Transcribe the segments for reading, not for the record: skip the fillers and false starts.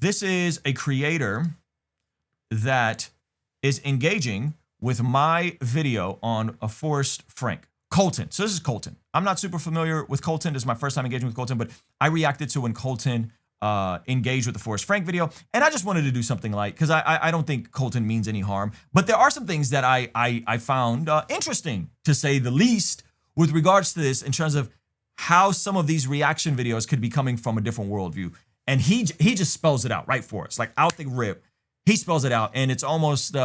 This is a creator that is engaging with my video on a Forrest Frank. Colton. So this is Colton. I'm not super familiar with Colton. This is my first time engaging with Colton, but I reacted to when Colton engaged with the Forrest Frank video, and I just wanted to do something light because I don't think Colton means any harm. But there are some things that I found interesting, to say the least, with regards to this, in terms of how some of these reaction videos could be coming from a different worldview. And he just spells it out right for us, like out the rip. He spells it out, and it's almost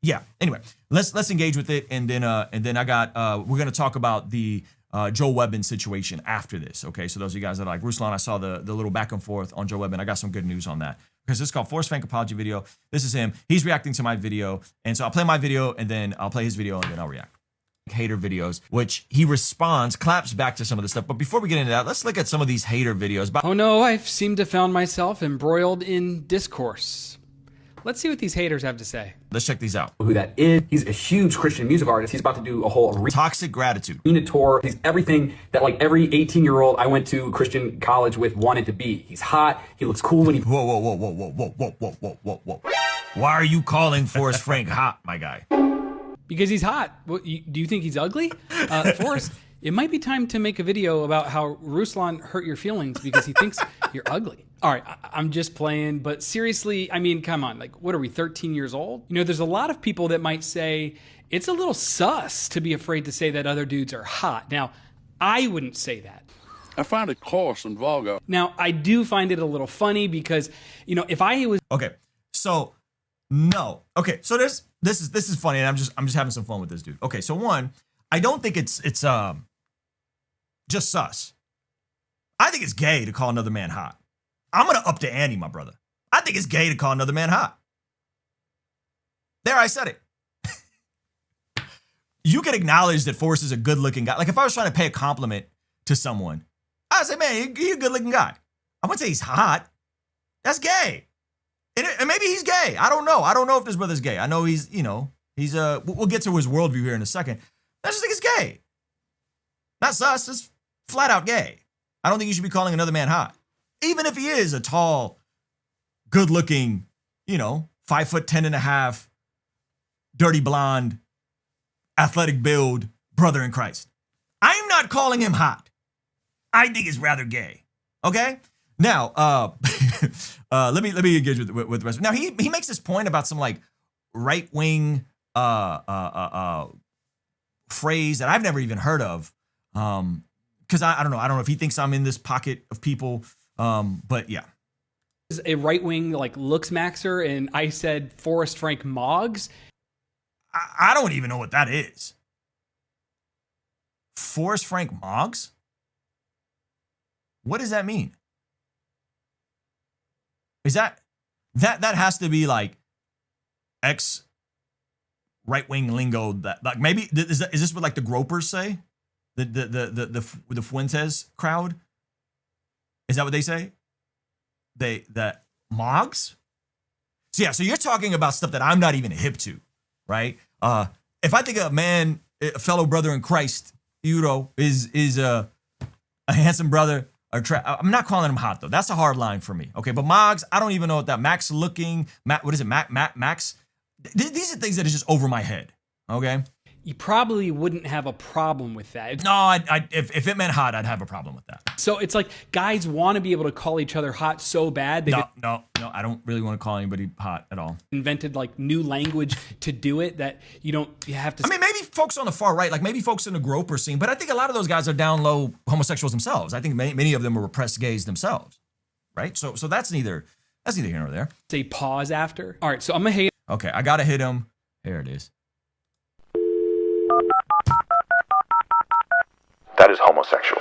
yeah. Anyway, let's engage with it, and then I got we're gonna talk about the Joe Webbin situation after this. Okay, so those of you guys that are like, Ruslan, I saw the little back and forth on Joe Webbin. I got some good news on that, because this is called Forrest Frank apology video. This is him. He's reacting to my video, and so I'll play my video, and then I'll play his video, and then I'll react. Hater videos, which he responds, claps back to some of the stuff. But before we get into that, let's look at some of these hater videos. Oh no, I've seemed to found myself embroiled in discourse. Let's see what these haters have to say. Let's check these out. Who that is. He's a huge Christian music artist. He's about to do a whole toxic gratitude arena tour. He's everything that like every 18-year-old I went to Christian college with wanted to be. He's hot. He looks cool when he. Whoa. Why are you calling Forrest Frank hot, my guy? Because he's hot. Do you think he's ugly? Forrest, it might be time to make a video about how Ruslan hurt your feelings because he thinks you're ugly. All right, I'm just playing, but seriously, I mean, come on, like, what are we, 13 years old? You know, there's a lot of people that might say it's a little sus to be afraid to say that other dudes are hot. Now, I wouldn't say that. I find it coarse and vulgar. Now, I do find it a little funny because, you know, if I was... Okay, so, no. Okay, so this is funny, and I'm just having some fun with this dude. Okay, so one, I don't think it's just sus. I think it's gay to call another man hot. I'm gonna up the ante, my brother. I think it's gay to call another man hot. There, I said it. You can acknowledge that Forrest is a good-looking guy. Like, if I was trying to pay a compliment to someone, I'd say, man, you're a good-looking guy. I wouldn't say he's hot. That's gay. And maybe he's gay. I don't know. I don't know if this brother's gay. I know he's, you know, he's we'll get to his worldview here in a second. I just think it's gay. Not sus, it's flat out gay. I don't think you should be calling another man hot. Even if he is a tall, good-looking, you know, 5'10.5", dirty blonde, athletic build brother in Christ. I'm not calling him hot. I think it's rather gay. Okay? Now, let me engage with the rest. Now, he makes this point about some like right-wing phrase that I've never even heard of. Because I don't know if he thinks I'm in this pocket of people. But yeah. Is a right-wing like looks maxer, and I said Forrest Frank Moggs. I don't even know what that is. Forrest Frank Moggs? What does that mean? Is that has to be like ex right-wing lingo that like maybe is this what like the gropers say? The Fuentes crowd? Is that what they say? That Moggs? So yeah, so you're talking about stuff that I'm not even hip to, right? If I think a man, a fellow brother in Christ, you know, is a handsome brother, I'm not calling him hot though. That's a hard line for me. Okay, but Moggs, I don't even know what that Max looking, what is it, Max? These are things that are just over my head. Okay. You probably wouldn't have a problem with that. No, if it meant hot, I'd have a problem with that. So it's like guys want to be able to call each other hot so bad. No, I don't really want to call anybody hot at all. Invented like new language to do it that you have to. I mean, maybe folks on the far right, like maybe folks in the groper scene, but I think a lot of those guys are down low homosexuals themselves. I think many of them are repressed gays themselves, right? So that's neither here nor there. Say pause after. All right, so I'm gonna hate. Okay, I gotta hit him. Here it is. That is homosexual.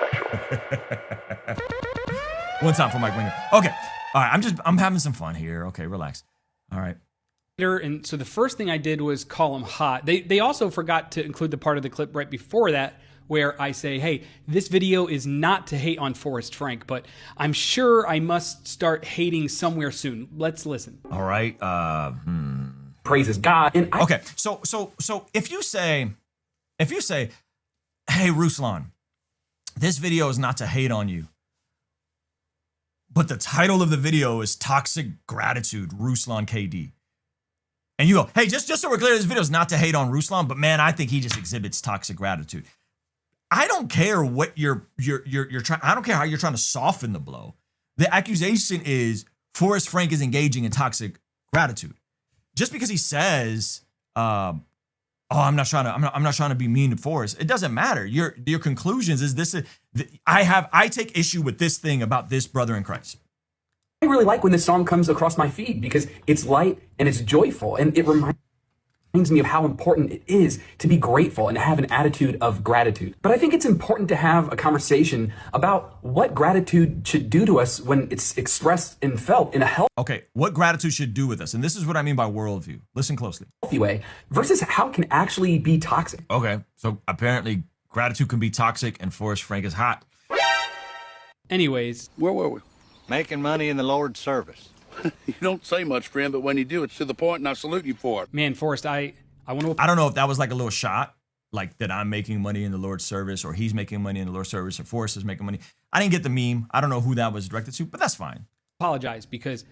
One time for Mike Winger. Okay. All right. I'm having some fun here. Okay. Relax. All right. And so the first thing I did was call him hot. They also forgot to include the part of the clip right before that where I say, hey, this video is not to hate on Forrest Frank, but I'm sure I must start hating somewhere soon. Let's listen. All right. Praises God. And okay. So if you say, hey, Ruslan, this video is not to hate on you, but the title of the video is Toxic Gratitude, Ruslan KD. And you go, hey, just so we're clear, this video is not to hate on Ruslan, but man, I think he just exhibits toxic gratitude. I don't care what you're trying. I don't care how you're trying to soften the blow. The accusation is Forrest Frank is engaging in toxic gratitude. Just because he says, I'm not trying to be mean to Forrest. It doesn't matter. Your conclusions is this. I take issue with this thing about this brother in Christ. I really like when this song comes across my feed because it's light and it's joyful, and it reminds me of how important it is to be grateful and to have an attitude of gratitude. But I think it's important to have a conversation about what gratitude should do to us when it's expressed and felt in a healthy Okay, what gratitude should do with us. And this is what I mean by worldview. Listen closely. way versus how it can actually be toxic. Okay, so apparently gratitude can be toxic and Forrest Frank is hot. Anyways, Where were we? Making money in the Lord's service. You don't say much, friend, but when you do, it's to the point, and I salute you for it. man, Forrest, I want to. I don't know if that was like a little shot, like that I'm making money in the Lord's service, or he's making money in the Lord's service, or Forrest is making money. I didn't get the meme. I don't know who that was directed to, but that's fine. Apologize because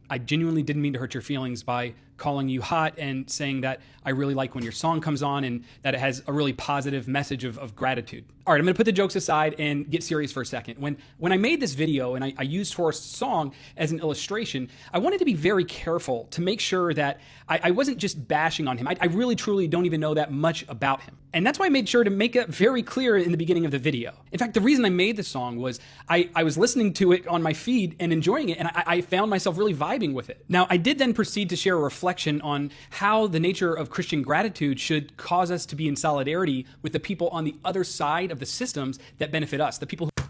I genuinely didn't mean to hurt your feelings by calling you hot and saying that I really like when your song comes on and that it has a really positive message of gratitude. All right, I'm gonna put the jokes aside and get serious for a second. When I made this video and I used Forrest's song as an illustration, I wanted to be very careful to make sure that I wasn't just bashing on him. I really truly don't even know that much about him. And that's why I made sure to make it very clear in the beginning of the video. In fact, the reason I made the song was I was listening to it on my feed and enjoying it, and I found myself really vibing with it. Now, I did then proceed to share a reflection on how the nature of Christian gratitude should cause us to be in solidarity with the people on the other side of the systems that benefit us, the people who...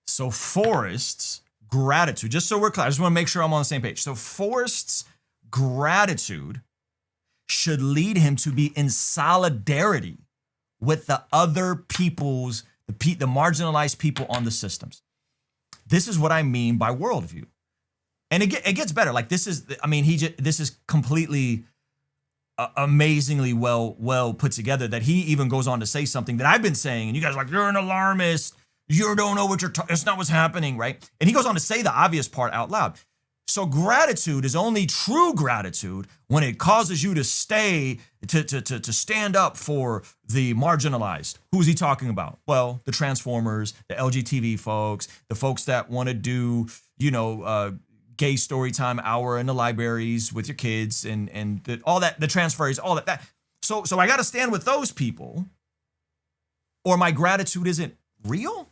So Forrest's gratitude, just so we're clear, I just want to make sure I'm on the same page. So Forrest's gratitude should lead him to be in solidarity with the other people's, the marginalized people on the systems. This is what I mean by worldview. And it gets better. Like this is, I mean, this is completely amazingly well put together that he even goes on to say something that I've been saying, and you guys are like, you're an alarmist. You don't know what it's not what's happening, right? And he goes on to say the obvious part out loud. So gratitude is only true gratitude when it causes you to to stand up for the marginalized. Who's he talking about? Well, the transformers, the LGTB folks, the folks that want to do, gay story time hour in the libraries with your kids and all that, the transfers, all that. So I got to stand with those people, or my gratitude isn't real.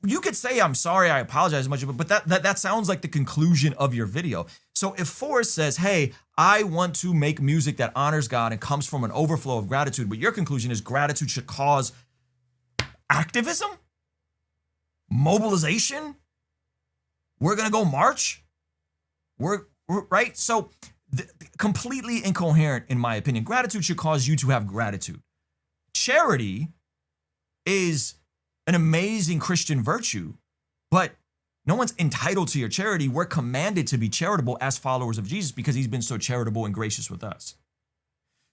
You could say, I'm sorry, I apologize much, but that sounds like the conclusion of your video. So if Forrest says, hey, I want to make music that honors God and comes from an overflow of gratitude, but your conclusion is gratitude should cause activism, mobilization. We're going to go march. We're right. So completely incoherent, in my opinion. Gratitude should cause you to have gratitude. Charity is an amazing Christian virtue, but no one's entitled to your charity. We're commanded to be charitable as followers of Jesus because he's been so charitable and gracious with us.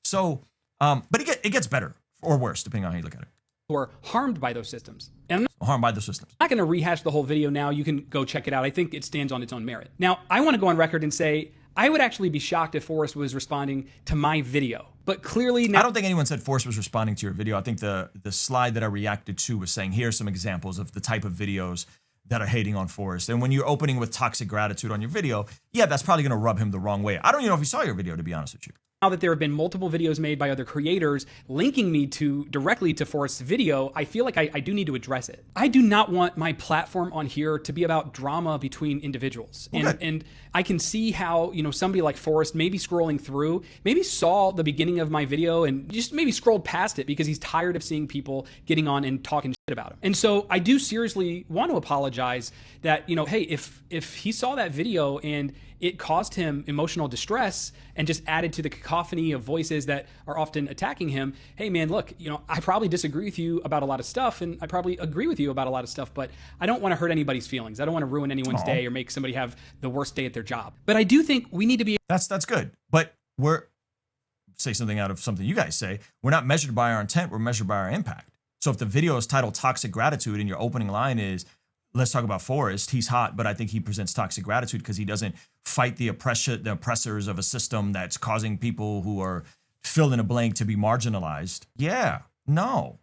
So, but it gets better or worse, depending on how you look at it. who are harmed by those systems. And I'm Harmed by the systems. not going to rehash the whole video now. You can go check it out. I think it stands on its own merit. Now, I want to go on record and say I would actually be shocked if Forrest was responding to my video. But clearly now, I don't think anyone said Forrest was responding to your video. I think the slide that I reacted to was saying, here's some examples of the type of videos that are hating on Forrest. And when you're opening with toxic gratitude on your video, yeah, that's probably going to rub him the wrong way. I don't even know if he saw your video, to be honest with you. now that there have been multiple videos made by other creators linking me directly to Forrest's video, I feel like I do need to address it. I do not want my platform on here to be about drama between individuals. And I can see how, somebody like Forrest maybe scrolling through, maybe saw the beginning of my video and just maybe scrolled past it because he's tired of seeing people getting on and talking shit about him. And so I do seriously want to apologize that, hey, if he saw that video and it caused him emotional distress and just added to the cacophony of voices that are often attacking him, hey man, look, I probably disagree with you about a lot of stuff and I probably agree with you about a lot of stuff, but I don't want to hurt anybody's feelings. I don't want to ruin anyone's day or make somebody have the worst day at their job. But I do think we need to be... That's good. But say something out of something you guys say. We're not measured by our intent. We're measured by our impact. So if the video is titled Toxic Gratitude and your opening line is, let's talk about Forrest, he's hot, but I think he presents toxic gratitude because he doesn't fight the oppressors of a system that's causing people who are fill in a blank to be marginalized. Yeah, no.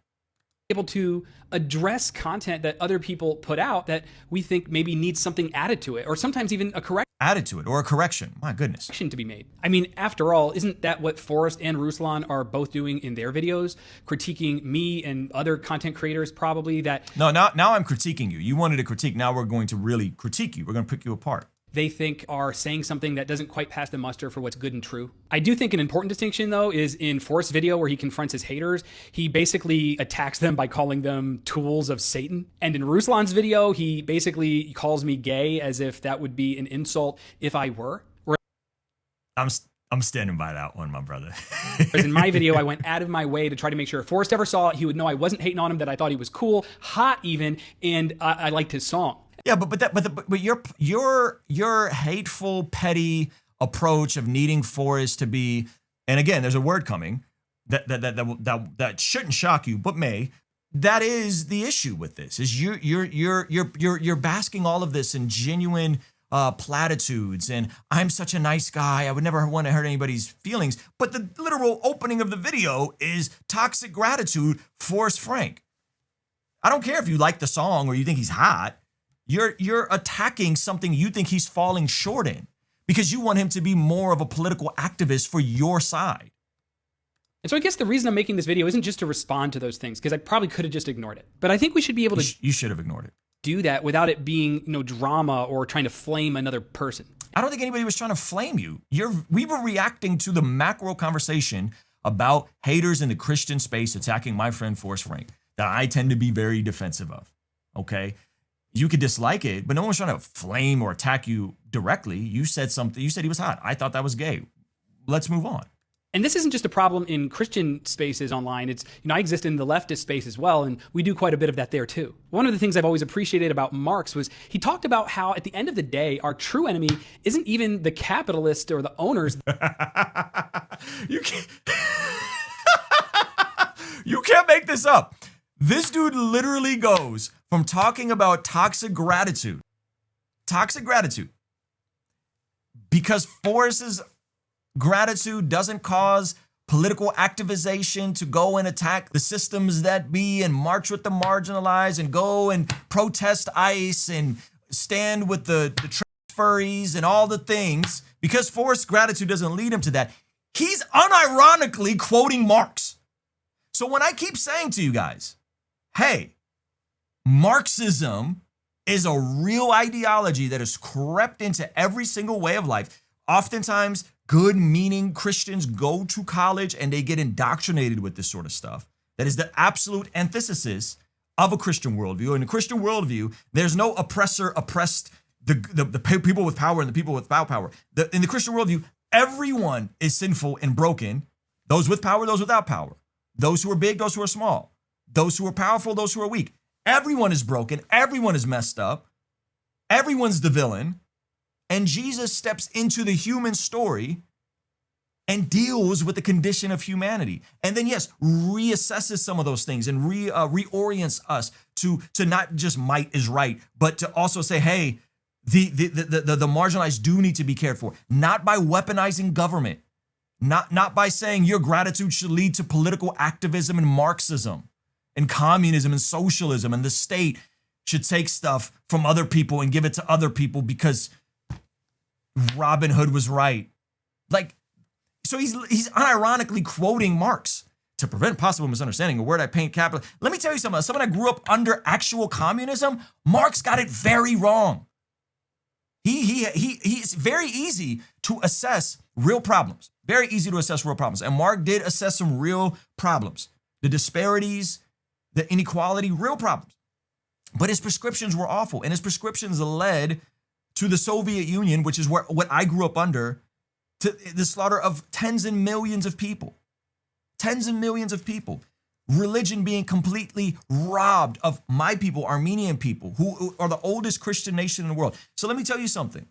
Able to address content that other people put out that we think maybe needs something added to it, or sometimes even a correction Added to it, or a correction. My goodness. to be made. I mean, after all, isn't that what Forrest and Ruslan are both doing in their videos? Critiquing me and other content creators probably that No, now I'm critiquing you. You wanted to critique. Now we're going to really critique you. We're going to pick you apart. they think are saying something that doesn't quite pass the muster for what's good and true. I do think an important distinction, though, is in Forrest's video where he confronts his haters, he basically attacks them by calling them tools of Satan. And in Ruslan's video, he basically calls me gay as if that would be an insult if I were. I'm standing by that one, my brother. Whereas in my video, I went out of my way to try to make sure if Forrest ever saw it, he would know I wasn't hating on him, that I thought he was cool, hot even, and I liked his song. Yeah, but your hateful, petty approach of needing Forrest to be, and again, there's a word coming that shouldn't shock you, but may. That is the issue with this. Is you're basking all of this in genuine platitudes, and I'm such a nice guy, I would never want to hurt anybody's feelings. But the literal opening of the video is toxic gratitude, Forrest Frank. I don't care if you like the song or you think he's hot. You're attacking something you think he's falling short in because you want him to be more of a political activist for your side. And so I guess the reason I'm making this video isn't just to respond to those things, because I probably could have just ignored it. But I think we should be able to You should have ignored it. do that without it being, drama or trying to flame another person. I don't think anybody was trying to flame you. We were reacting to the macro conversation about haters in the Christian space attacking my friend Forrest Frank that I tend to be very defensive of. Okay? You could dislike it, but no one's trying to flame or attack you directly. You said something. You said he was hot. I thought that was gay. Let's move on. And this isn't just a problem in Christian spaces online. It's, I exist in the leftist space as well, and we do quite a bit of that there too. One of the things I've always appreciated about Marx was he talked about how at the end of the day, our true enemy isn't even the capitalist or the owners. You can't, you can't make this up. This dude literally goes from talking about toxic gratitude, because Forrest's gratitude doesn't cause political activization to go and attack the systems that be and march with the marginalized and go and protest ICE and stand with the furries and all the things. Because Forrest's gratitude doesn't lead him to that, he's unironically quoting Marx. So when I keep saying to you guys, hey, Marxism is a real ideology that has crept into every single way of life. Oftentimes, good-meaning Christians go to college and they get indoctrinated with this sort of stuff. That is the absolute antithesis of a Christian worldview. In a Christian worldview, there's no oppressor oppressed the people with power and the people without power. In the Christian worldview, everyone is sinful and broken. Those with power, those without power. Those who are big, those who are small. Those who are powerful, those who are weak. Everyone is broken. Everyone is messed up. Everyone's the villain. And Jesus steps into the human story and deals with the condition of humanity. And then, yes, reassesses some of those things and reorients us to not just might is right, but to also say, hey, the marginalized do need to be cared for. Not by weaponizing government. Not by saying your gratitude should lead to political activism and Marxism and communism and socialism, and the state should take stuff from other people and give it to other people because Robin Hood was right. So he's unironically quoting Marx to prevent possible misunderstanding. A word I paint capital. Let me tell you something. As someone that grew up under actual communism, Marx got it very wrong. He's very easy to assess real problems. Very easy to assess real problems. And Marx did assess some real problems. The disparities, the inequality, real problems. But his prescriptions were awful. And his prescriptions led to the Soviet Union, which is what I grew up under, to the slaughter of tens and millions of people. Tens and millions of people. Religion being completely robbed of my people, Armenian people, who are the oldest Christian nation in the world. So let me tell you something.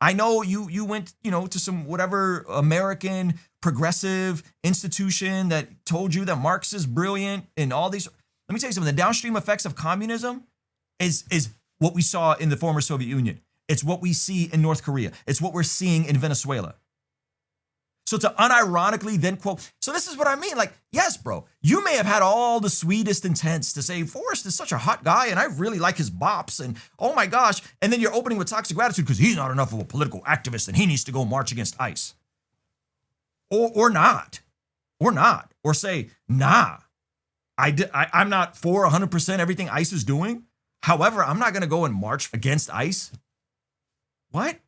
I know you went, to some whatever American progressive institution that told you that Marx is brilliant and all these. Let me tell you something. The downstream effects of communism is what we saw in the former Soviet Union. It's what we see in North Korea. It's what we're seeing in Venezuela. So to unironically then quote, so this is what I mean. Like, yes, bro, you may have had all the sweetest intents to say Forrest is such a hot guy and I really like his bops and oh my gosh. And then you're opening with toxic gratitude because he's not enough of a political activist and he needs to go march against ICE. Or not. Or say, nah, I'm not for 100% everything ICE is doing. However, I'm not going to go and march against ICE. What?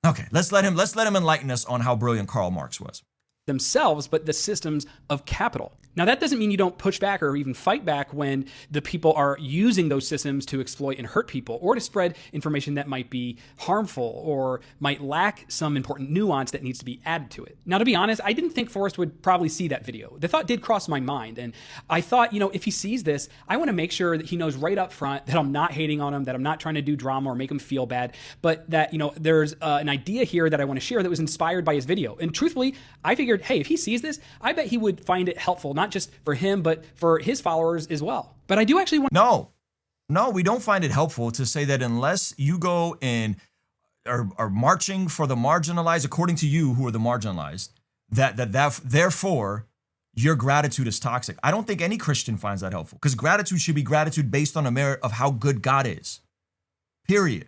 Okay, let's let him enlighten us on how brilliant Karl Marx was. Themselves, but the systems of capital. Now, that doesn't mean you don't push back or even fight back when the people are using those systems to exploit and hurt people or to spread information that might be harmful or might lack some important nuance that needs to be added to it. Now, to be honest, I didn't think Forrest would probably see that video. The thought did cross my mind. And I thought, if he sees this, I want to make sure that he knows right up front that I'm not hating on him, that I'm not trying to do drama or make him feel bad, but that, there's an idea here that I want to share that was inspired by his video. And truthfully, I figured, hey, if he sees this, I bet he would find it helpful, not just for him, but for his followers as well. But I do actually want... No, we don't find it helpful to say that unless you go and are marching for the marginalized, according to you who are the marginalized, that therefore your gratitude is toxic. I don't think any Christian finds that helpful because gratitude should be gratitude based on a merit of how good God is. Period.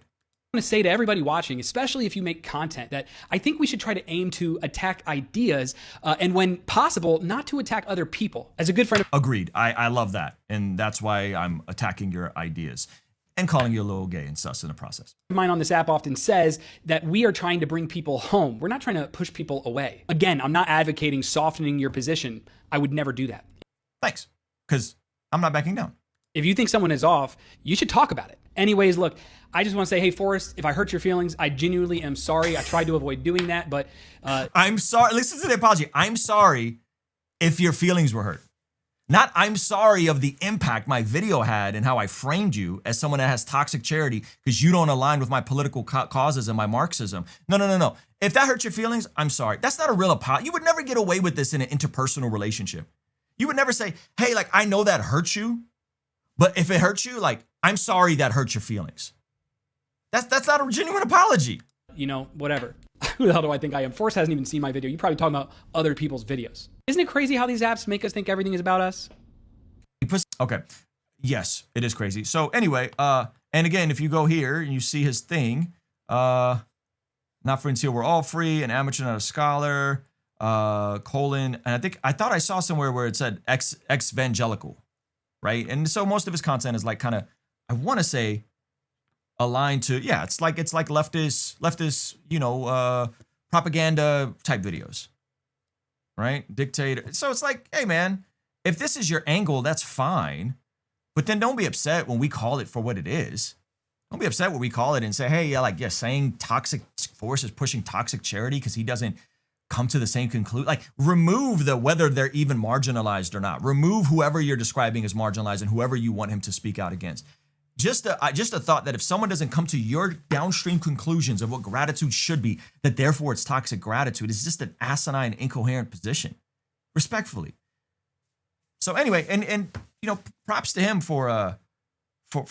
I want to say to everybody watching, especially if you make content, that I think we should try to aim to attack ideas and when possible, not to attack other people. As a good friend of... Agreed. I love that. And that's why I'm attacking your ideas and calling you a little gay and sus in the process. Mine on this app often says that we are trying to bring people home. We're not trying to push people away. Again, I'm not advocating softening your position. I would never do that. Thanks. Because I'm not backing down. If you think someone is off, you should talk about it. Anyways, look, I just want to say, hey, Forrest, if I hurt your feelings, I genuinely am sorry. I tried to avoid doing that, but... I'm sorry. Listen to the apology. I'm sorry if your feelings were hurt. Not I'm sorry of the impact my video had and how I framed you as someone that has toxic charity because you don't align with my political causes and my Marxism. No. If that hurts your feelings, I'm sorry. That's not a real apology. You would never get away with this in an interpersonal relationship. You would never say, hey, like, I know that hurts you, but if it hurts you, like, I'm sorry that hurt your feelings. That's not a genuine apology. Whatever. Who the hell do I think I am? Forrest hasn't even seen my video. You're probably talking about other people's videos. Isn't it crazy how these apps make us think everything is about us? Okay. Yes, it is crazy. So anyway, and again, if you go here and you see his thing, not free until we're all free, an amateur, not a scholar, Colton, and I thought I saw somewhere where it said ex-evangelical, right? And so most of his content is like kind of, I want to say, aligned to, yeah, it's like leftist, propaganda type videos, right? Dictator. So it's like, hey man, if this is your angle, that's fine. But then don't be upset when we call it for what it is. Don't be upset when we call it and say, hey, saying toxic Force is pushing toxic charity because he doesn't come to the same conclusion. Like, remove the whether they're even marginalized or not. Remove whoever you're describing as marginalized and whoever you want him to speak out against. Just a thought that if someone doesn't come to your downstream conclusions of what gratitude should be, that therefore it's toxic gratitude, is just an asinine, incoherent position. Respectfully. So anyway, and props to him for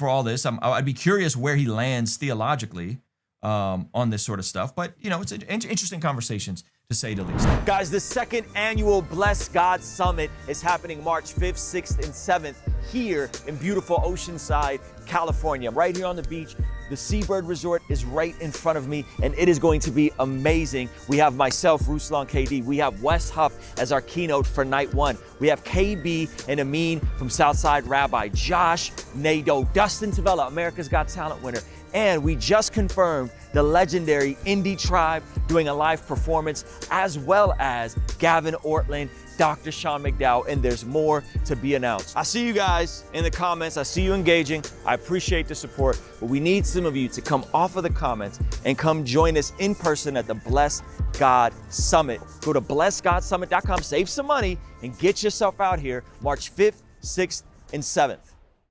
all this. I'd be curious where he lands theologically on this sort of stuff. But it's interesting conversations, to say the least. Guys, the second annual Bless God Summit is happening March 5th, 6th, and 7th here in beautiful Oceanside, California. Right here on the beach. The Seabird Resort is right in front of me, and it is going to be amazing. We have myself, Ruslan KD. We have Wes Huff as our keynote for night one. We have KB and Amin from Southside Rabbi, Josh, Nadeau, Dustin Tavella, America's Got Talent winner. And we just confirmed the legendary Indie Tribe doing a live performance, as well as Gavin Ortland, Dr. Sean McDowell, and there's more to be announced. I see you guys in the comments. I see you engaging. I appreciate the support, but we need some of you to come off of the comments and come join us in person at the Bless God Summit. Go to blessgodsummit.com, save some money, and get yourself out here March 5th, 6th, and 7th.